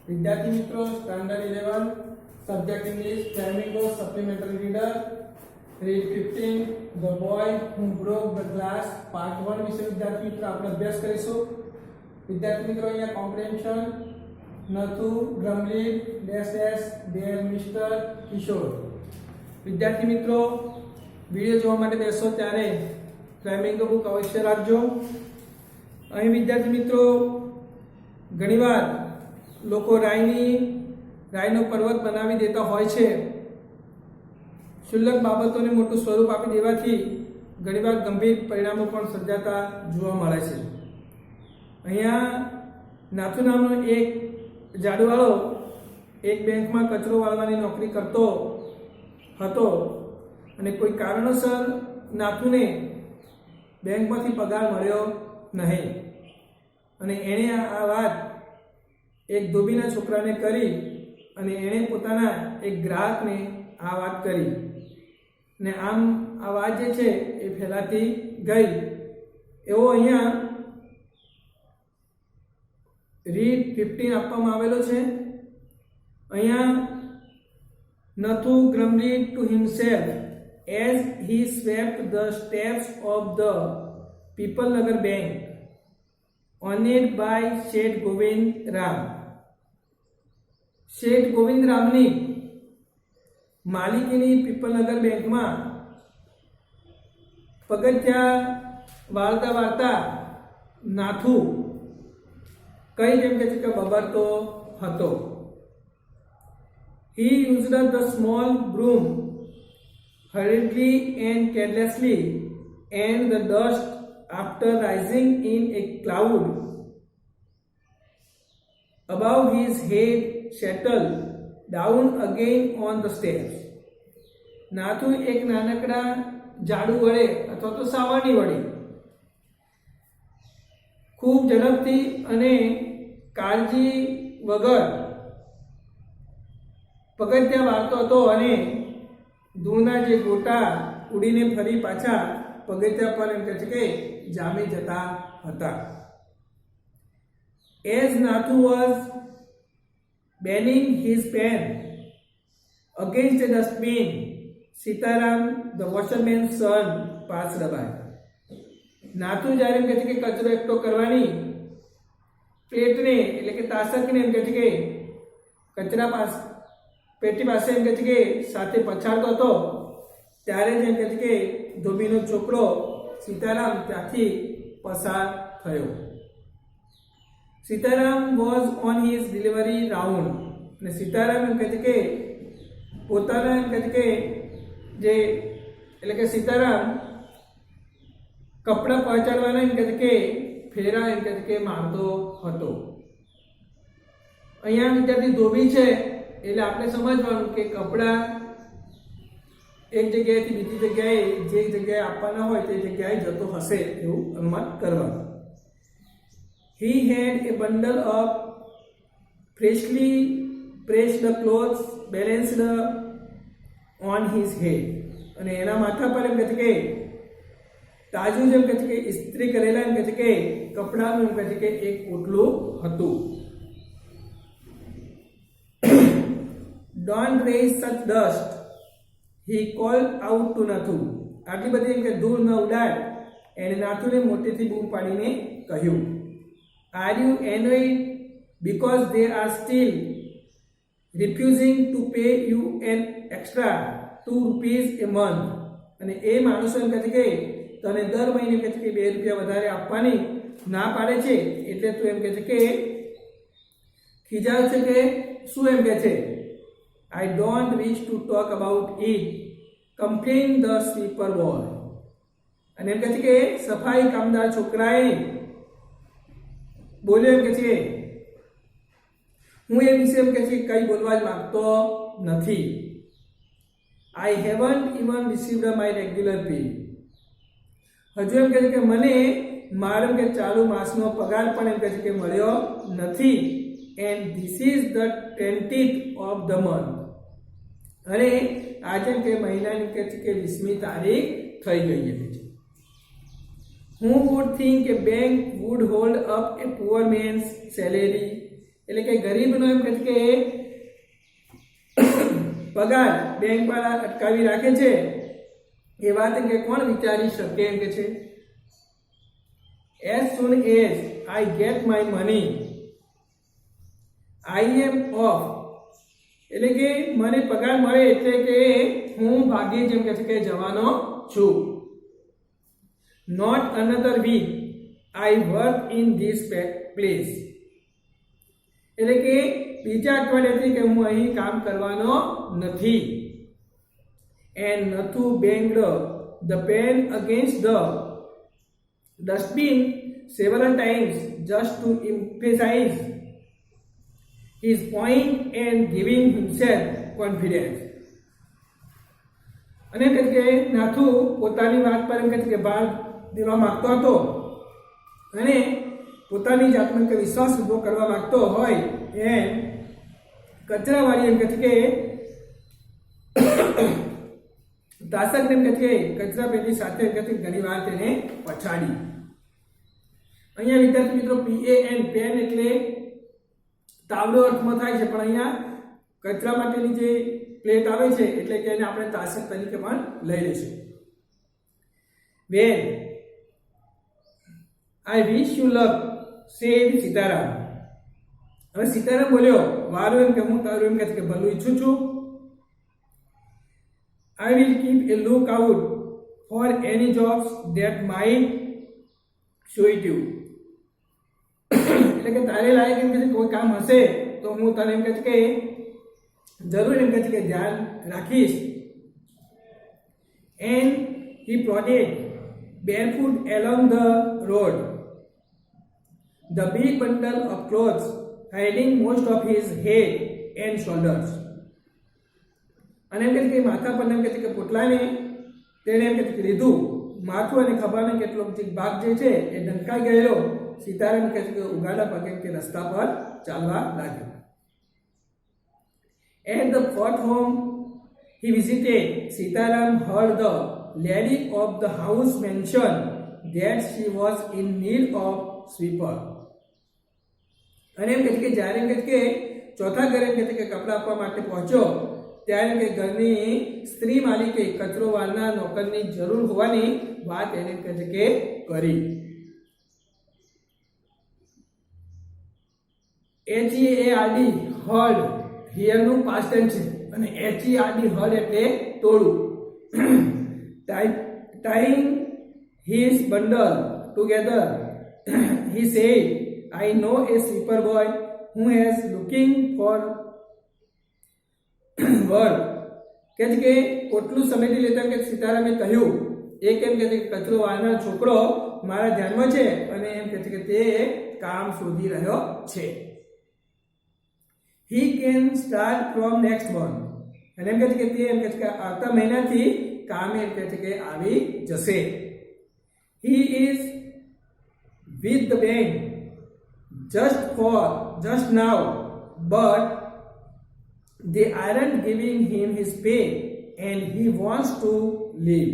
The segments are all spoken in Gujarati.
विद्यार्थी मित्रों standard 11 subject English Flamingo supplementary reader read 15 the boy who broke the glass part 1 વિશે વિદ્યાર્થી મિત્રો આપણે અભ્યાસ કરીશું। વિદ્યાર્થી મિત્રો અહીંયા કોમ્પ્રિહેન્શન નથુ ગ્રમલી ડેશ ડેશ દેર મિસ્ટર કિશોર। વિદ્યાર્થી મિત્રો વિડિયો જોવા માટે બેસો ત્યારે ફ્લેમિંગો બુક અવશ્ય રાખજો। અહીં વિદ્યાર્થી મિત્રો ઘણીવાર લોકો રાયનો પર્વત બનાવી દેતા હોય છે। શુલ્લક બાબતોને મોટું સ્વરૂપ આપી દેવાથી ઘણીવાર ગંભીર પરિણામો પણ સર્જાતા જોવા મળે છે। અહીંયા નાથુ નામનો એક જાડુવાળો એક બેંકમાં કચરો વાળવાની નોકરી કરતો હતો અને કોઈ કારણોસર નાથુને બેંકમાંથી પગાર મળ્યો નહીં અને એણે આ વાત એક ધોબીના છોકરાને કરી અને એણે પોતાના એક ગ્રાહકને આ વાત કરી ને આમ આ વાત જે છે એ ફેલાતી ગઈ। એવો અહીંયા રીડ 15 આપવામાં આવેલો છે। અહીંયા Nathu grumbled to himself as he swept the steps of the Pipalnagar bank owned by Sheth Govind Ram. શેઠ ગોવિંદ રામની માલિકીની પીપલનગર બેંકમાં પગથિયા વાળતા વાળતા નાથુ કઈ જેમ કે છે કે બબરતો હતો। He used the small broom hurriedly and carelessly, and the dust, after rising in a cloud above his head, settled down again on the steps. Nathu એક નાનકડા ઝાડુ વડે અથવા તો સાવરણી વડે ખૂબ ઝડપથી અને કાળજી વગર પગથિયા વાળતો હતો અને ધૂળના જે ગોટા ઉડીને ફરી પાછા પગથિયા પર એમ કહે છે કે જામી જતા હતા। As Nathu was banging his pen against a dustbin, Sitaram, the washerman's son, passed by. Nathu જ્યારે એમ કહે છે કે કચરો એકઠો કરવાની પેટને એટલે કે તાસકને એમ કહે છે કે કચરા પેટી પાસે એમ કહે છે કે સાથે પછાડતો હતો ત્યારે જ એમ કહે છે કે ધોબીનો છોકરો સીતારામ ત્યાંથી પસાર થયો। Sitaram was on his delivery round અને સીતારામ એમ કહે છે કે પોતાના એમ કહે છે કે જે એટલે કે સીતારામ કપડાં પહોંચાડવાના એમ કહે છે કે ફેરા એમ કહે છે કે મારતો હતો। અહીંયા વિદ્યાર્થી ધોબી છે એટલે આપણે સમજવાનું કે કપડાં એક જગ્યાએથી બીજી જગ્યાએ જે જગ્યાએ આપવાના હોય તે જગ્યાએ જતો હશે એવું અનુમાન કરવાનું। He had a bundle of freshly pressed clothes balanced on his head અને એના માથા પર એમ કહે છે કે તાજું જેમ કહે છે કે ઇસ્ત્રી કરેલા એમ કહે છે કે કપડાનું એમ કહે છે કે એક પોટલું હતું। Don't raise such dust, he called out to Nathu. આટલી બધી એમ કે ધૂળ ન ઉડાડ એને નાથુને મોટેથી બૂમ પાડીને કહ્યું। Are you annoyed because they are still refusing to pay you an extra 2 rupees a month? અને એ માણસો એમ કહે છે કે તને દર મહિને કહે છે કે 2 રૂપિયા વધારે આપવાની ના પાડે છે એટલે તું એમ કહે છે કે ખીજાવ છે કે શું એમ કહે છે I don't wish to talk about it, complained the sweeper boy. અને એમ કહે છે કે સફાઈ કામદાર છોકરાએ બોલ્યો એમ કે છે હું એ વિશે એમ કે છે કંઈ બોલવા જ માંગતો નથી। I haven't even received my regular pay. હજુ એમ કહે છે કે મને મારો એમ કે ચાલુ માસનો પગાર પણ એમ કહે છે કે મળ્યો નથી and this is the 20th of the month. અને આજે કે મહિનાની કે 20મી તારીખ થઈ ગઈ છે। Who would think a bank would hold up a poor man's salary એટલે કે ગરીબનો એમ કે પગાર બેંક વાળા અટકાવી રાખે છે એ વાત કે કોણ વિચારી શકે એમ કે છે. as soon as I get my money I am off, એટલે કે મને પગાર મળે એટલે કે હું ભાગી જેમ કે છે કે જવાનો છું. not another week I work in this place, એટલે કે બીજા અઠવાડિયાથી કે હું અહીં કામ કરવાનો નથી. and Nathu banged the pen against the dustbin several times just to emphasize his point and giving himself confidence. અને કે નાથુ પોતાની વાત પર એમ કે ભાર દેવા માંગતો હતો અને પોતાની જાતમાં કે વિશ્વાસ ઉભો કરવા માંગતો હોય એમ કચરાવાળી એમ કે દાસકને એમ કે કચરા પેટી સાથે ઘણી વાર તેને પછાડી. અહીંયા વિદ્યાર્થી મિત્રો PAN પેન એટલે તાવડો અર્થમાં થાય છે, પણ અહીંયા કચરા માટેની જે પ્લેટ આવે છે એટલે કે એને આપણે તાસક તરીકે પણ લઈ લઈશું. When I wish you luck, said Sitaram. હવે સીતારામ બોલ્યો વારું એમ કે હું તારું એમ કે ભલું ઈચ્છું છું. I will keep a lookout for any jobs that might suit you. એટલે કે તારે લાયક એમ કે કોઈ કામ હશે તો હું તને એમ કે જરૂર એમ કે ધ્યાન રાખીશ. And he plodded barefoot along the road, the big bundle of clothes hiding most of his head and shoulders. અને એમ કે માથા પર એમ કે પોટલાને તેણે એમ કે લીધું. માથું અને ખભાનો કેટલો ભાગ જે છે એ ઢંકાઈ ગયેલો સીતારામ કે ઉગાડા પગે કે રસ્તા પર ચાલવા લાગ્યો. At the fourth home he visited, Sitaram heard the lady of the house mention that she was in need of sweeper. અને એમ કે જ્યારે એમ કે ચોથા ઘરે એમ કે કપડા આપવા માટે પહોંચ્યો ત્યારે કે ઘરની સ્ત્રી માલિકે કચરો વાળનાર નોકરની જરૂર હોવાની વાત એને કહે છે કે કરી. HEARD હર્ડ હિયરનું પાસ્ટ ટેન્સ છે અને HERD હર્ડ એટલે ટોળું. tying his bundle together he said, I know a sweeper boy who is looking for word. કે છે કે પોટલું સમેટી લેતા કે સીતારામે કહ્યું એક એમ કે કચરો વાળનાર છોકરો મારા ધ્યાનમાં છે અને એમ કે છે કે તે કામ શોધી રહ્યો છે. he can start from next month, અને એમ કે છે કે તે એમ કે છે કે આવતા મહિનાથી કામે એમ કે છે કે આવી જશે. he is with the bank just now but they aren't giving him his pay and he wants to leave.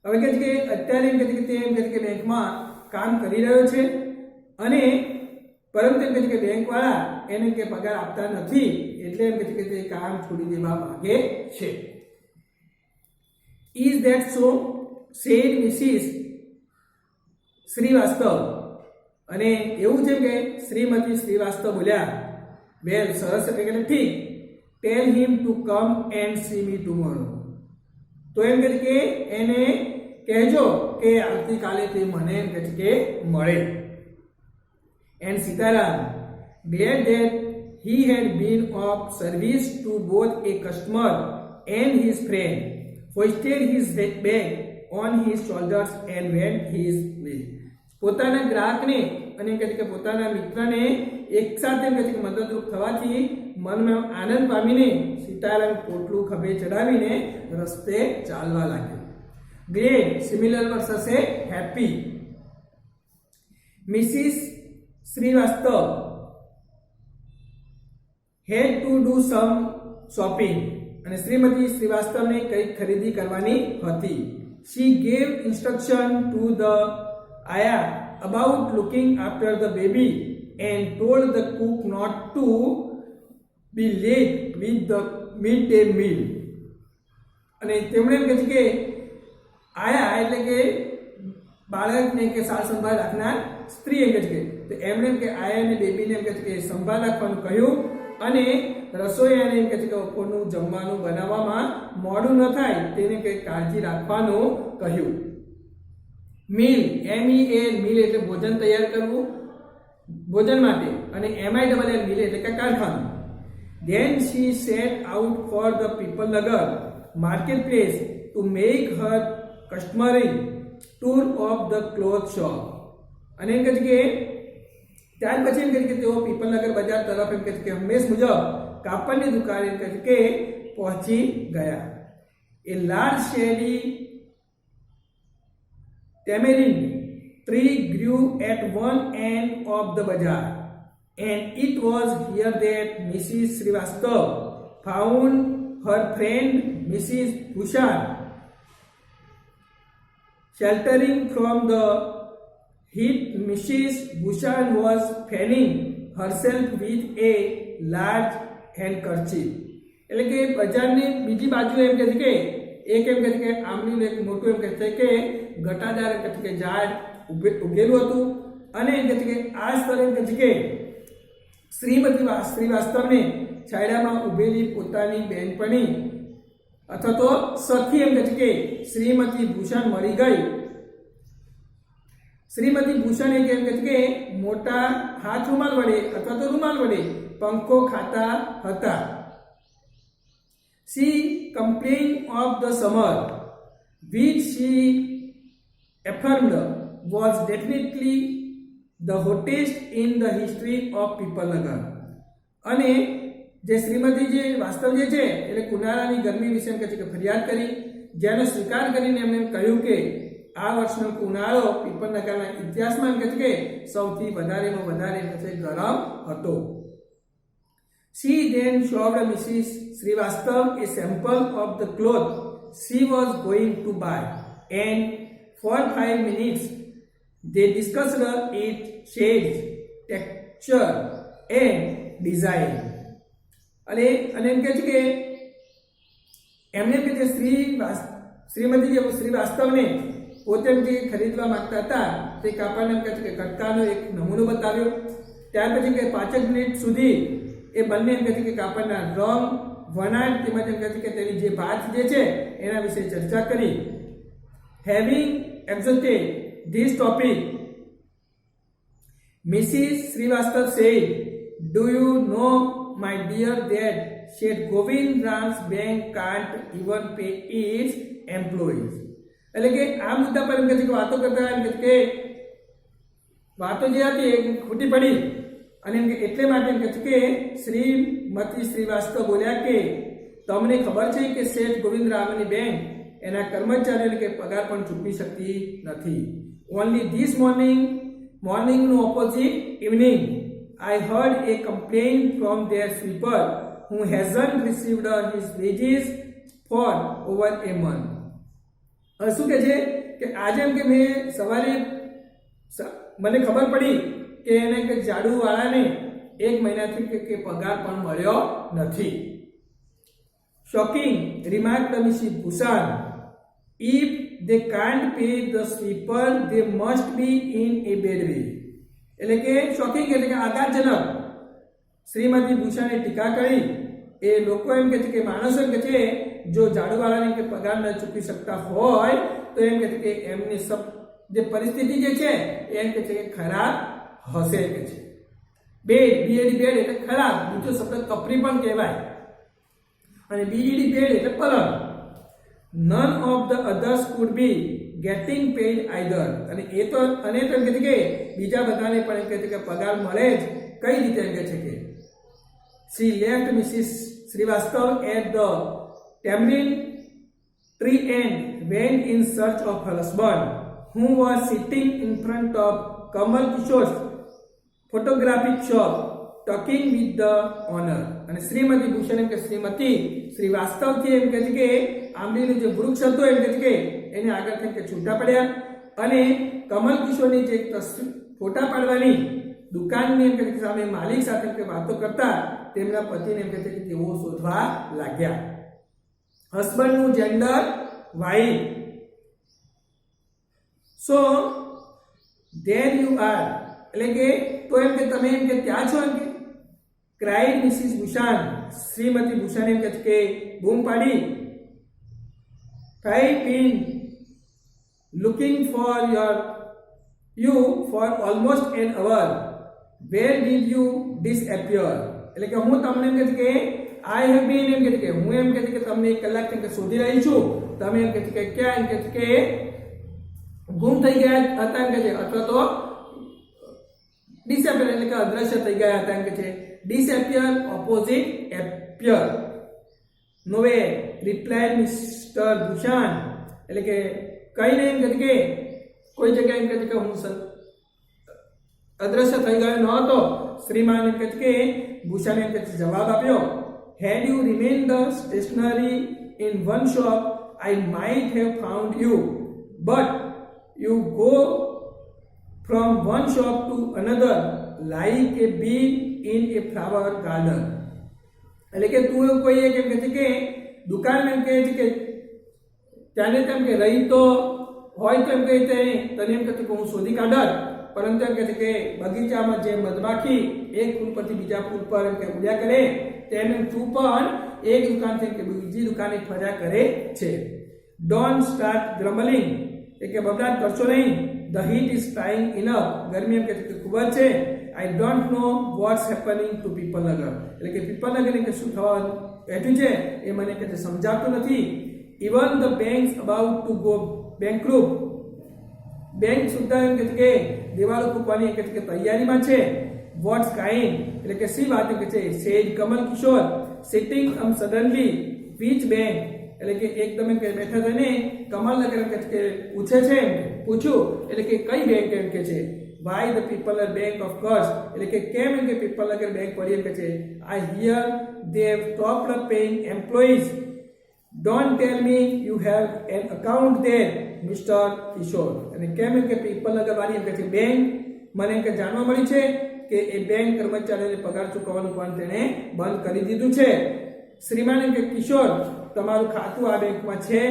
હવે કે છે કે અત્યારે એમ કે છે કે તે એમ કે છે કે બેંકમાં કામ કરી રહ્યો છે અને પરંતુ એમ કે છે કે બેંક વાળા એને કે પગાર આપતા નથી એટલે એમ કે છે કે તે કામ છોડી દેવા માંગે છે. Is that so? said Mrs. Srivastava. અને એવું છે કે શ્રીમતી શ્રીવાસ્તવ બોલ્યા વેલ સરસ એટલે કે ઠીક. tell him to come and see me tomorrow. તો એમ કે એને કહેજો કે આવતીકાલે તે મને એમ કે મળે. and Sitaram, glad that he had been of service to both a customer and his friend, hoisted his bag on his shoulders and went his way. પોતાના ગ્રાહકને અને કે પોતાના મિત્રને એકસાથે મદદરૂપ થવાથી મનમાં આનંદ પામીને સીતારામ પોટલું ખભે ચડાવીને રસ્તે ચાલવા લાગ્યો. ગ્લેડ સિમિલર વર્સ હશે happy. Mrs Shrivastava had to do some shopping, અને શ્રીમતી શ્રીવાસ્તવને કંઈક ખરીદી કરવાની હતી. she gave instruction to the Aya about looking after the baby and told the cook not to be late with the midday meal. અને તેમણે એમ કહે છે કે આયા એટલે કે બાળકને કે સાર સંભાળ રાખનાર સ્ત્રી એમ કહે છે તો એમણે એમ કે આયા અને બેબીને એમ કહે છે કે સંભાળ રાખવાનું કહ્યું અને રસોઈયાને એમ કહે છે કે બપોરનું જમવાનું બનાવવામાં મોડું ન થાય તેને કંઈ કાળજી રાખવાનું કહ્યું. મીલ MEAL મીલ એટલે ભોજન તૈયાર કરવું ભોજન માટે અને MILL મીલ એટલે કે કારખાનું. Then she set out for the Pipalnagar marketplace to make her customary tour of the cloth shop. અને એમ કહે છે કે ત્યાર પછી એમ કહે છે કે તેઓ પીપલનગર બજાર તરફ એમ કહે છે કે હંમેશ મુજબ કાપડની દુકાન એમ કહે છે કે પહોંચી ગયા. A large shady tamarind tree grew at one end of the bazaar, and it was here that Mrs. Srivastav found her friend Mrs. Bhushan sheltering from the heat. Mrs. Bhushan was fanning herself with a large handkerchief. એટલે કે બજારની બીજી બાજુ એમ કહે છે કે એક એમ કહે છે કે આમલીનું એક મોટું એમ કહે છે કે ઘટાદાર એમ કહે છે કે ઝાડ ઉગેલું હતું અને એમ કહે છે કે આ સ્થળે એમ કહે છે કે શ્રીમતી શ્રીવાસ્તવને છાયડામાં ઉભેલી પોતાની બહેનપણી અથવા તો સખી એમ કહે છે કે શ્રીમતી ભૂષણ મળી ગઈ. શ્રીમતી ભૂષણ એમ કહે છે કે મોટા હાથ રૂમાલ વડે અથવા તો રૂમાલ વડે પંખો ખાતા હતા. She complained of the summer, which she affirmed was definitely the hottest in the history of Pipalnagar. અને જે શ્રીમતી જે વાસ્તવ જે છે એટલે ઉનાળાની ગરમી વિશે એમ કહે છે કે ફરિયાદ કરી જેનો સ્વીકાર કરીને એમણે કહ્યું કે આ વર્ષનો ઉનાળો પીપલનગરના ઇતિહાસમાં એમ કહે છે કે સૌથી વધારેમાં વધારે એમ કહે છે ગરમ હતો. She then showed Mrs. Srivastav a sample of the cloth she was going to buy, and for 5 minutes they discussed its shades, texture, and design. અને એમ કહે છે કે એમને કે જે શ્રીમતી જે શ્રીવાસ્તવને પોતે જે ખરીદવા માંગતા હતા તે કાપડને એમ કહે છે કે કટકાનો એક નમૂનો બતાવ્યો. ત્યાર પછી કે 5 મિનિટ સુધી એ બંને એમ કહે છે કે કાપડના રંગ વણાટ તેમજ એમ કહે છે કે તેની જે ભાત જે છે એના વિશે ચર્ચા કરી. Having exhausted this topic, Mrs. Srivastav said, "Do you know, my dear, that Seth Govind Ram's bank can't even pay its employees?" એટલે કે આ મુદ્દા પર એમ કહે છે કે વાતો કરતા એમ કહે છે કે વાતો જે હતી એ ખોટી પડી અને એમ કે એટલે માટે એમ કહે છે કે શ્રીમતી શ્રીવાસ્તવ બોલ્યા કે તમને ખબર છે કે શેઠ ગોવિંદ રામની બેંક એના કર્મચારીઓને કે પગાર પણ ચૂકવી શકતી નથી. ઓનલી ધીસ મોર્નિંગનું opposite evening I heard a complaint from their sweeper who hasn't received his wages for over a month. શું કહે છે કે આજે એમ કે મેં સવારે મને ખબર પડી કે એને કે ઝાડુવાળાને 1 મહિનાથી કે પગાર પણ મળ્યો નથી. Shocking, remarked Mrs. Bhushan. If they can't pay the sweeper, they must be in a bad way. એટલે કે શોકિંગ એટલે કે આઘાતજનક શ્રીમતી ભૂષણે ટીકા કરી. એ લોકો એમ કહે છે કે માણસો એમ કહે છે જો ઝાડુવાળાને કે પગાર ન ચૂકવી શકતા હોય તો એમ કહે છે કે એમની જે પરિસ્થિતિ જે છે એમ કહે છે કે ખરાબ હશે કે છે. બેડ BAD બેડ એટલે ખરાબ, બીજો શબ્દ કપરી પણ કહેવાય અને BED બેડ એટલે પલંગ. None of the others could be getting paid either. અને એ તો અને તો એમ કહે છે કે બીજા બધાને પણ એમ કહે છે કે પગાર મળે જ કઈ રીતે એમ કહે છે કે she left Mrs. Srivastav at the tamarind tree and went in search of her husband, who was sitting in front of Kamal Kishore's photographic shop talking with the owner. અને શ્રીમતી ભૂષણ એમ કે શ્રીમતી શ્રીવાસ્તવથી એમ કહે છે કે આંબલીનું જે વૃક્ષ હતું એમ કહે છે કે એને આગળ થઈ કે છૂટા પડ્યા અને કમલ કિશોરની જે ફોટા પાડવાની દુકાનની એમ કે સામે માલિક સાથે એમ કે વાતો કરતા તેમના પતિને એમ કે છે કે તેઓ શોધવા લાગ્યા. હસબન્ડનું gender wife. So there you are, એટલે કે તો એમ કે તમે એમ કે ત્યાં છો એમ કે. cried Mrs. Bushan, Shrimati Bhushan એમ કે બૂમ પાડી. I've been looking for you for almost an hour. Where did you disappear? એટલે કે હું તમને એમ કે I have been એમ કે હું એમ કે તમને 1 કલાક થી શોધી રહી છું. તમે એમ કે ક્યાં એમ કે ગુમ થઈ ગયા હતા એમ કે અથવા તો disappear એટલે કે અદ્રશ્ય થઈ ગયા હતા એમ કે disappear opposite appear. Nowhere, replied Mr. Bushan. એટલે કે કઈ નહીં એમ કે કોઈ જગ્યાએ એમ કે હું અદ્રશ્ય થઈ ગયો ન હતો. શ્રીમાન એમ કે ભૂષણ એમ કે જવાબ આપ્યો. Had you remained the stationary in one shop, I might have found you, but you go from one shop to another like a bee in a flower garden. એટલે કે તું કોઈ એક એમ કે દુકાન એમ કે ત્યાંને તેમ કે રહી તો હોય તો એમ કહે તને એમ કે હું શોધી કાઢત, પરંતુ એમ કે બગીચામાં જે મધમાખી એક ફૂલ પરથી બીજા ફૂલ પર એમ કે ઉડ્યા કરે તેમ એમ તું પણ એક દુકાનથી કે બીજી દુકાને ફર્યા કરે છે. ડોન્ટ સ્ટાર્ટ ગ્રમ્બલિંગ, એટલે કે બબડાટ કરશો નહીં. The heat is trying enough, ગરમી એમ કે ખૂબ જ છે. I don't know what's happening to Pipalnagar, એટલે કે પીપલનગર કે શું થવાનું બેઠું છે એ મને કે સમજાતું નથી. Even the banks about to go bankrupt, bank સુદ્ધા એમ કે દિવાલો ફૂંકવાની કે તૈયારીમાં છે. વોટ્સ કાઇન્ડ, એટલે કે સી વાત કે છે. Said Kamal Kishore sitting suddenly. Which bank, એટલે કે એકદમ એમ કે બેઠા થઈને કમલનગર એમ કે પૂછે છે, પૂછ્યું એટલે કે કઈ બેંક એમ કે છે. Why the popular bank of course, એટલે કે કેમ એમ કે પીપલનગર બેંક પડી એમ કે છે. આઈ here they have stopped paying employees. Don't tell me you have an account there, Mr. Kishore. અને કેમ એમ કે પીપલનગર વાળી એમ કે બેંક મને એમ કે જાણવા મળી છે કે એ બેંક કર્મચારીઓને પગાર ચૂકવવાનું પણ તેણે બંધ કરી દીધું છે. શ્રીમાન એમ કે કિશોર, તમારું ખાતું આ બેંકમાં છે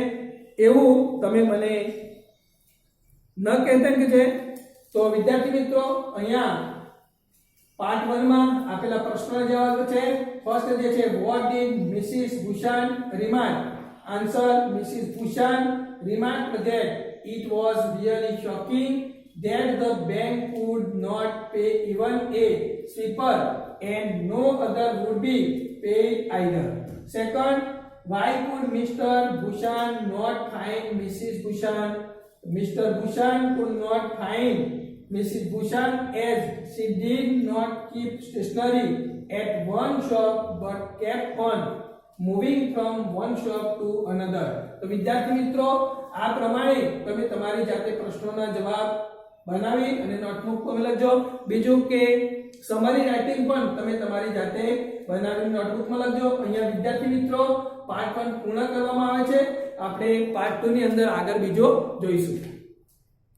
એવું તમે મને ન કહેતા કે છે. તો વિદ્યાર્થી મિત્રો અહીંયા પાર્ટ 1 માં આપેલા પ્રશ્નોના જવાબ છે. ફર્સ્ટ જે છે what did Mrs Bhushan remark. Answer Mrs Bhushan remarked that it was really shocking that the bank would not pay even a sweeper and no other would be paid either. Second, why could Mr. Bhushan not find Mrs. Bhushan? Mr. Bhushan could not find Mrs. Bhushan as she did not keep stationary at one shop but kept on moving from one shop to another. તો વિદ્યાર્થી મિત્રો આ પ્રમાણે તમે તમારી જાતે પ્રશ્નોના જવાબ બનાવી અને નોટબુકમાં લખજો. બીજું કે સમરી રાઇટિંગ પણ તમે તમારી જાતે બનાવીને નોટબુકમાં લખજો. અહીંયા વિદ્યાર્થી મિત્રો પાર્ટ 1 પૂર્ણ કરવામાં આવે છે. આપણે પાર્ટ 2 ની અંદર આગળ બીજો જોઈશું.